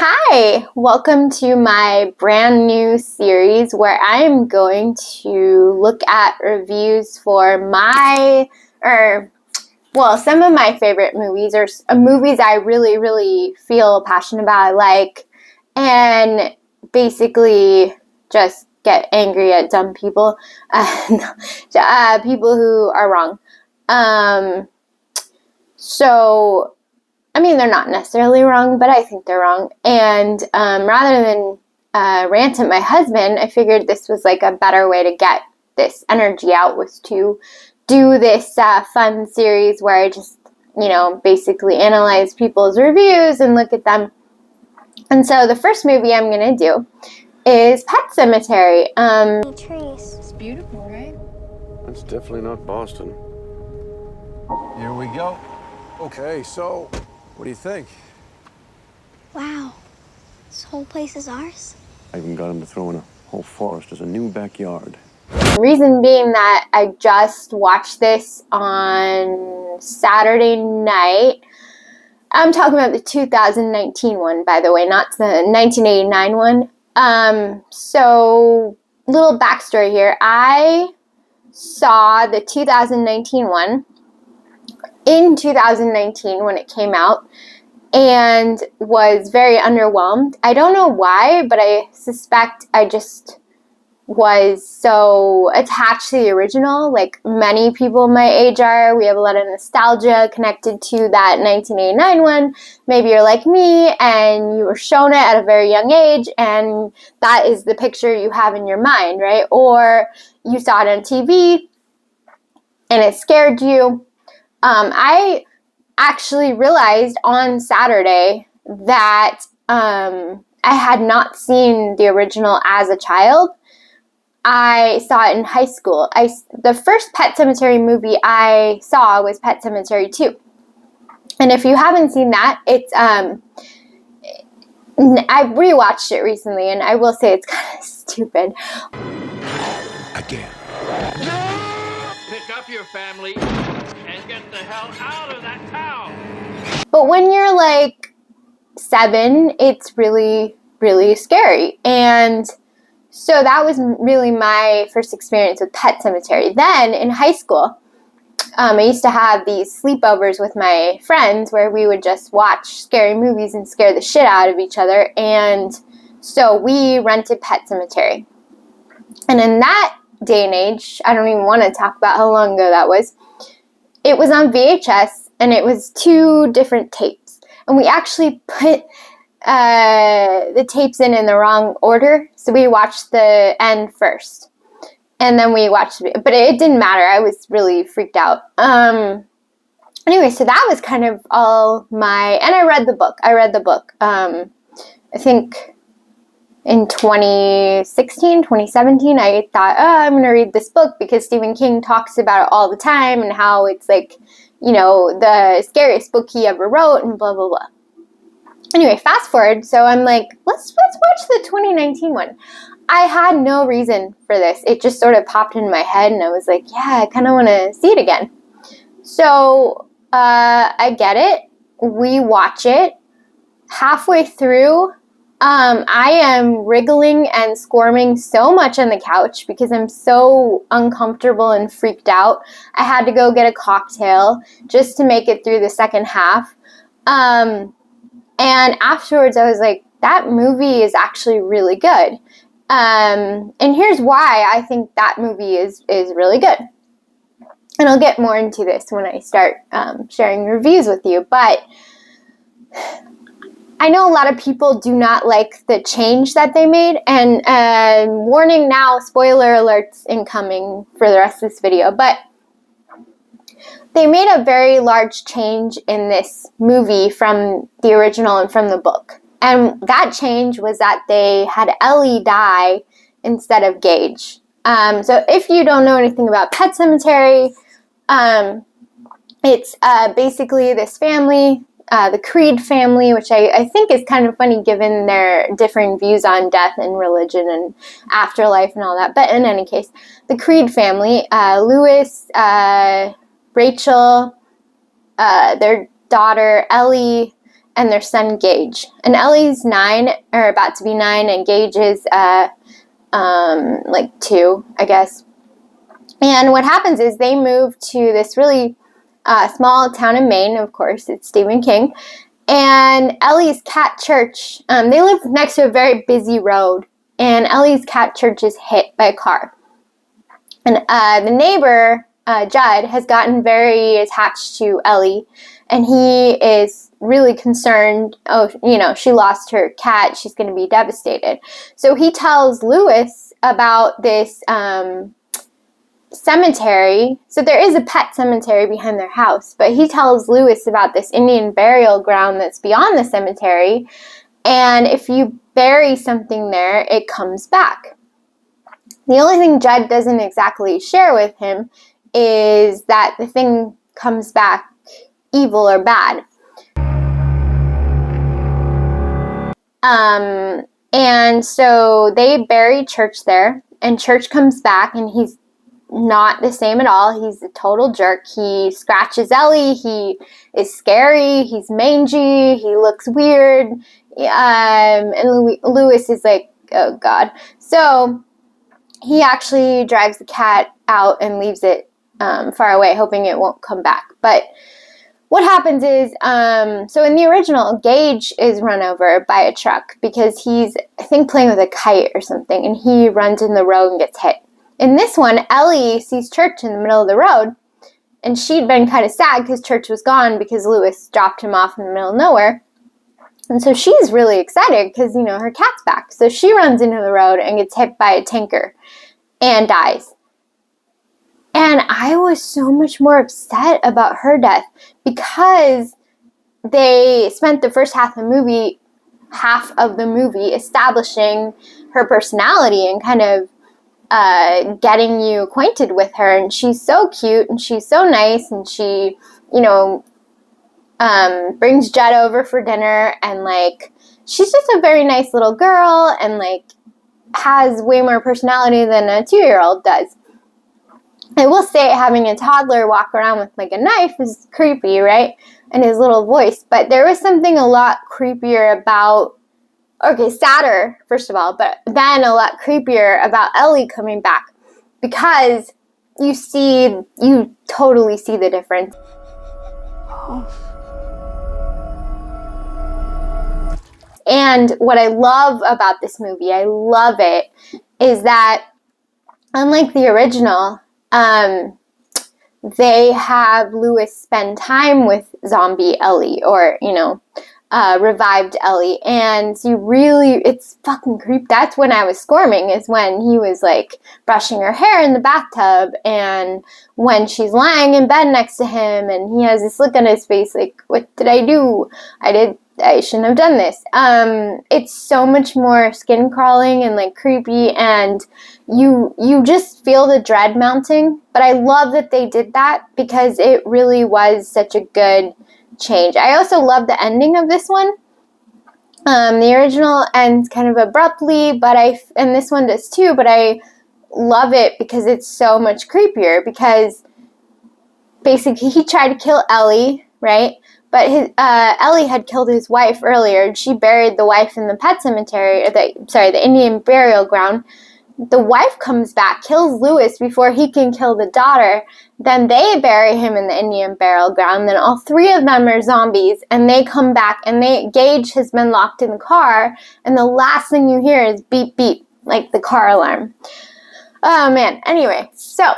Hi, welcome to my brand new series where I'm going to look at reviews for some of my favorite movies or movies I really feel passionate about, I like, and basically just get angry at dumb people, people who are wrong. They're not necessarily wrong, but I think they're wrong. And rather than rant at my husband, I figured this was like a better way to get this energy out, was to do this fun series where I just, basically analyze people's reviews and look at them. And so the first movie I'm going to do is Pet Sematary. Trees. It's beautiful, right? It's definitely not Boston. Here we go. Okay, so what do you think? Wow. This whole place is ours? I even got him to throw in a whole forest as a new backyard. Reason being that I just watched this on Saturday night. I'm talking about the 2019 one, by the way, not the 1989 one. So, little backstory here. I saw the 2019 one in 2019 when it came out and was very underwhelmed. I don't know why, but I suspect I just was so attached to the original, like many people my age are. We have a lot of nostalgia connected to that 1989 one. Maybe you're like me and you were shown it at a very young age and that is the picture you have in your mind, right? Or you saw it on TV and it scared you. I actually realized on Saturday that I had not seen the original as a child. I saw it in high school. The first Pet Sematary movie I saw was Pet Sematary 2. And if you haven't seen that, it's I rewatched it recently, and I will say it's kind of stupid. Again. Pick up your family and get the hell out of that town. But when you're like 7, it's really scary. And so that was really my first experience with Pet Sematary. Then in high school, I used to have these sleepovers with my friends where we would just watch scary movies and scare the shit out of each other. And so we rented Pet Sematary. And in that day and age, I don't even want to talk about how long ago that was. It was on VHS and it was 2 different tapes. And we actually put the tapes in the wrong order. So we watched the end first. And then we watched it. But it didn't matter. I was really freaked out. Anyway, so that was kind of all my... And I read the book. I think in 2016, 2017, I thought, I'm going to read this book because Stephen King talks about it all the time and how it's like, the scariest book he ever wrote and blah, blah, blah. Anyway, fast forward. So I'm like, let's watch the 2019 one. I had no reason for this. It just sort of popped in my head and I was like, yeah, I kind of want to see it again. So I get it. We watch it. Halfway through, I am wriggling and squirming so much on the couch because I'm so uncomfortable and freaked out. I had to go get a cocktail just to make it through the second half. And afterwards, I was like, that movie is actually really good. And here's why I think that movie is really good. And I'll get more into this when I start sharing reviews with you. But I know a lot of people do not like the change that they made. And warning now, spoiler alerts incoming for the rest of this video. But they made a very large change in this movie from the original and from the book. And that change was that they had Ellie die instead of Gage. So if you don't know anything about Pet Sematary, it's basically this family, the Creed family, which I think is kind of funny given their differing views on death and religion and afterlife and all that. But in any case, the Creed family, Louis, Rachel, their daughter Ellie, and their son Gage. And Ellie's 9, or about to be 9, and Gage is 2, I guess. And what happens is they move to this really small town in Maine. Of course, it's Stephen King. And Ellie's cat church, they live next to a very busy road, and Ellie's cat church is hit by a car. And the neighbor, Judd, has gotten very attached to Ellie, and he is really concerned. Oh, she lost her cat. She's going to be devastated. So he tells Lewis about this cemetery. So there is a pet cemetery behind their house, but he tells Lewis about this Indian burial ground that's beyond the cemetery, and if you bury something there, it comes back. The only thing Judd doesn't exactly share with him is that the thing comes back evil or bad. And so they bury Church there, and Church comes back, and he's not the same at all. He's a total jerk. He scratches Ellie. He is scary. He's mangy. He looks weird. And Lewis is like, oh God. So he actually drives the cat out and leaves it far away, hoping it won't come back. But what happens is, so in the original, Gage is run over by a truck because he's, I think, playing with a kite or something, and he runs in the road and gets hit. In this one, Ellie sees Church in the middle of the road, and she'd been kind of sad because Church was gone because Lewis dropped him off in the middle of nowhere. And so she's really excited because, her cat's back. So she runs into the road and gets hit by a tanker and dies. And I was so much more upset about her death because they spent the first half of the movie establishing her personality and kind of getting you acquainted with her, and she's so cute and she's so nice, and she brings Judd over for dinner, and she's just a very nice little girl, and has way more personality than a 2-year-old does. I will say having a toddler walk around with a knife is creepy, right? And his little voice, but there was something a lot creepier about, sadder, first of all, but then a lot creepier about Ellie coming back, because you totally see the difference. And what I love about this movie, is that unlike the original, they have Lewis spend time with zombie Ellie, or, revived Ellie, and it's fucking creepy. That's when I was squirming, is when he was brushing her hair in the bathtub, and when she's lying in bed next to him, and he has this look on his face what did I do? I shouldn't have done this. It's so much more skin crawling and creepy, and you just feel the dread mounting. But I love that they did that because it really was such a good change. I also love the ending of this one. The original ends kind of abruptly, and this one does too, but I love it because it's so much creepier, because basically he tried to kill Ellie, right? But Ellie had killed his wife earlier, and she buried the wife in the pet cemetery, the Indian burial ground. The wife comes back, kills Lewis before he can kill the daughter. Then they bury him in the Indian burial ground. Then all 3 of them are zombies, and they come back, and Gage has been locked in the car, and the last thing you hear is beep, beep, the car alarm. Oh, man. Anyway, so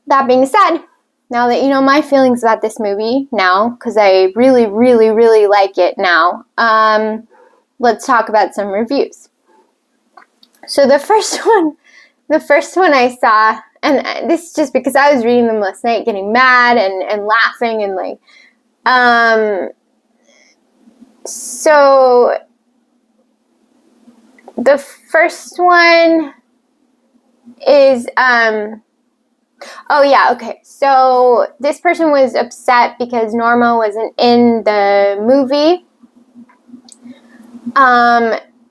that being said, now that you know my feelings about this movie now, because I really, really, really like it now, let's talk about some reviews. So the first one I saw, and this is just because I was reading them last night, getting mad and laughing, and so the first one is, so this person was upset because Norma wasn't in the movie.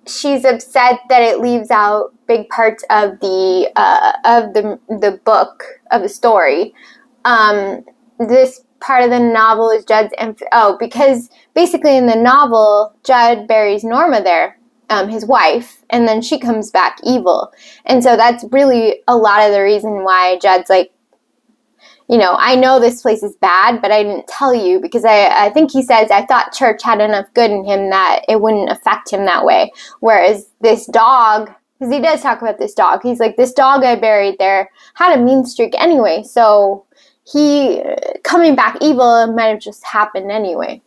She's upset that it leaves out big parts of the book, of the story. This part of the novel is Judd's because basically in the novel, Judd buries Norma there, his wife, and then she comes back evil. And so that's really a lot of the reason why Judd's like, I know this place is bad, but I didn't tell you because I think he says, I thought church had enough good in him that it wouldn't affect him that way. Whereas this dog, because he does talk about this dog, he's like, this dog I buried there had a mean streak anyway, so he coming back evil might have just happened anyway.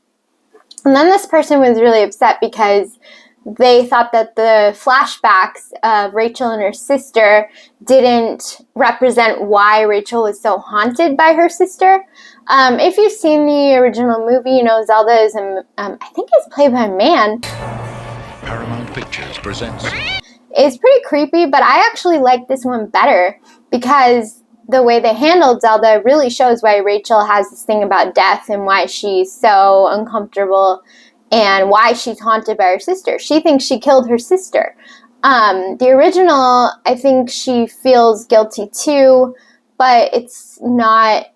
And then this person was really upset because they thought that the flashbacks of Rachel and her sister didn't represent why Rachel was so haunted by her sister. If you've seen the original movie, Zelda is, I think it's played by a man. Paramount Pictures presents. It's pretty creepy, but I actually like this one better because the way they handled Zelda really shows why Rachel has this thing about death and why she's so uncomfortable and why she's haunted by her sister. She thinks she killed her sister. The original, I think she feels guilty too, but it's not,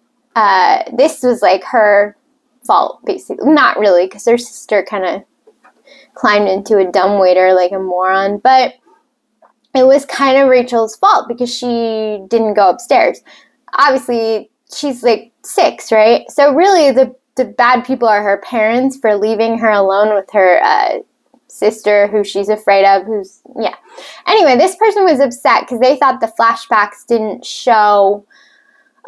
this was like her fault, basically. Not really, because her sister kind of climbed into a dumbwaiter like a moron, but it was kind of Rachel's fault because she didn't go upstairs. Obviously, she's like 6, right? So really, the bad people are her parents for leaving her alone with her sister who she's afraid of, Anyway, this person was upset because they thought the flashbacks didn't show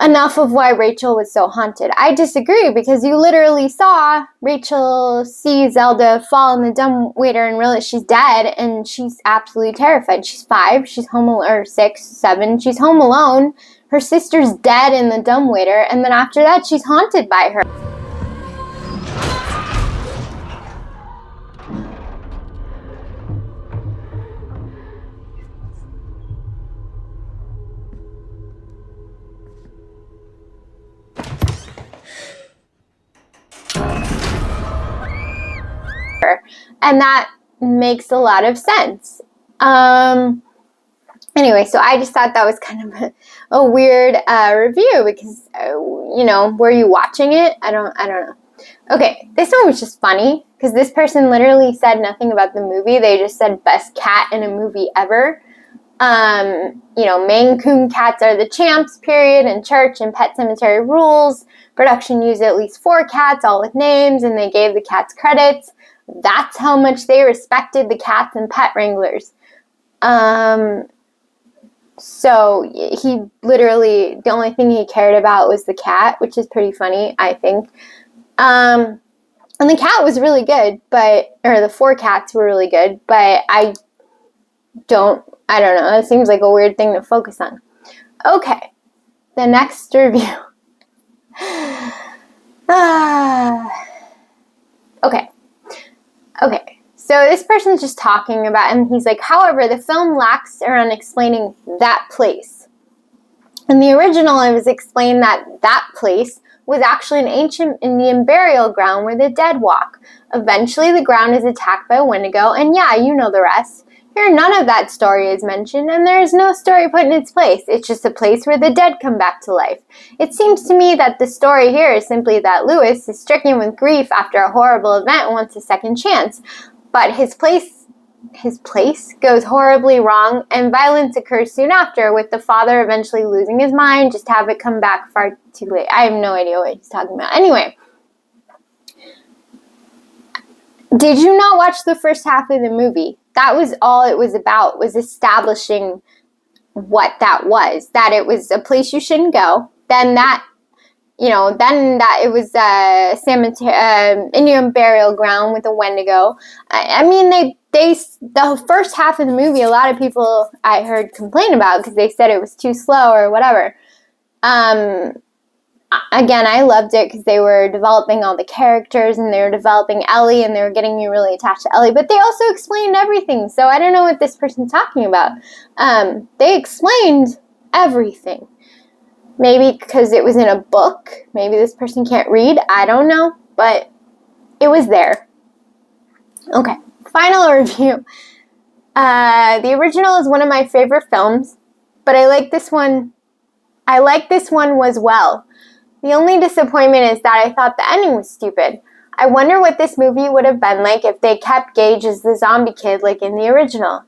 enough of why Rachel was so haunted. I disagree because you literally saw Rachel see Zelda fall in the dumbwaiter and realize she's dead, and she's absolutely terrified. She's 5, she's home alone, or 6, 7, she's home alone. Her sister's dead in the dumbwaiter, and then after that, she's haunted by her. And that makes a lot of sense. Anyway, so I just thought that was kind of a weird review because, were you watching it? I don't know. Okay, this one was just funny because this person literally said nothing about the movie. They just said best cat in a movie ever. Maine Coon cats are the champs, period, and church and Pet Cemetery rules. Production used at least 4 cats, all with names, and they gave the cats credits. That's how much they respected the cats and pet wranglers. So he literally, the only thing he cared about was the cat, which is pretty funny, I think. And the cat was really good, or the 4 cats were really good, but I don't know. It seems like a weird thing to focus on. Okay, the next review. Okay, so this person's just talking about, and he's like, however, the film lacks around explaining that place. In the original, it was explained that that place was actually an ancient Indian burial ground where the dead walk. Eventually, the ground is attacked by a Wendigo, and yeah, you know the rest. Here, none of that story is mentioned, and there is no story put in its place. It's just a place where the dead come back to life. It seems to me that the story here is simply that Lewis is stricken with grief after a horrible event and wants a second chance. But his place goes horribly wrong, and violence occurs soon after, with the father eventually losing his mind, just to have it come back far too late. I have no idea what he's talking about. Anyway, did you not watch the first half of the movie? That was all it was about, was establishing what that was. That it was a place you shouldn't go. Then that it was a cemetery, Indian burial ground with a Wendigo. I mean, the first half of the movie, a lot of people I heard complain about because they said it was too slow or whatever. Again, I loved it because they were developing all the characters and they were developing Ellie and they were getting you really attached to Ellie. But they also explained everything, so I don't know what this person's talking about. They explained everything. Maybe because it was in a book. Maybe this person can't read. I don't know, but it was there. Okay, final review. The original is one of my favorite films, but I like this one as well. The only disappointment is that I thought the ending was stupid. I wonder what this movie would have been like if they kept Gage as the zombie kid like in the original.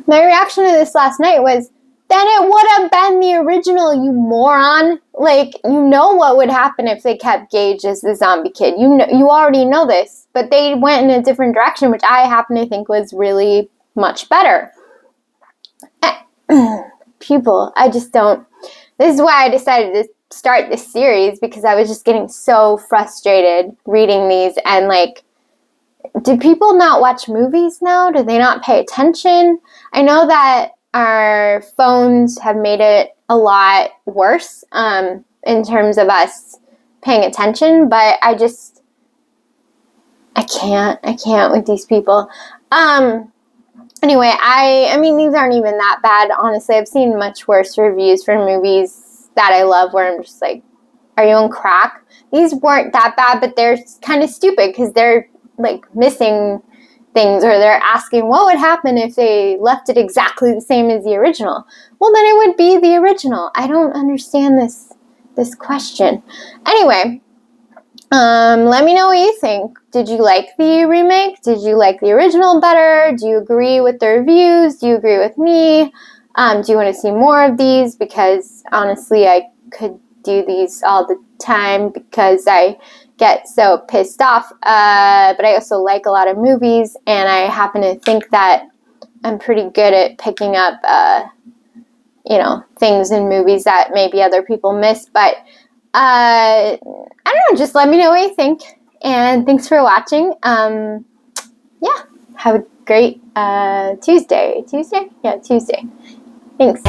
My reaction to this last night was, then it would have been the original, you moron. Like, you know what would happen if they kept Gage as the zombie kid. You already know this. But they went in a different direction, which I happen to think was really much better. People, I just don't. This is why I decided to start this series, because I was just getting so frustrated reading these. And, like, do people not watch movies now? Do they not pay attention? I know that our phones have made it a lot worse in terms of us paying attention, but I can't with these people. Anyway, I mean, these aren't even that bad, honestly. I've seen much worse reviews for movies that I love where I'm just like, are you on crack? These weren't that bad, but they're kind of stupid because they're, like, missing things, or they're asking what would happen if they left it exactly the same as the original. Well, then it would be the original. I don't understand this question. Anyway, let me know what you think. Did you like the remake? Did you like the original better? Do you agree with the reviews? Do you agree with me? Do you want to see more of these? Because honestly, I could do these all the time because I get so pissed off, but I also like a lot of movies, and I happen to think that I'm pretty good at picking up, things in movies that maybe other people miss, but I don't know, just let me know what you think, and thanks for watching. Yeah, have a great Tuesday. Yeah, Tuesday. Thanks.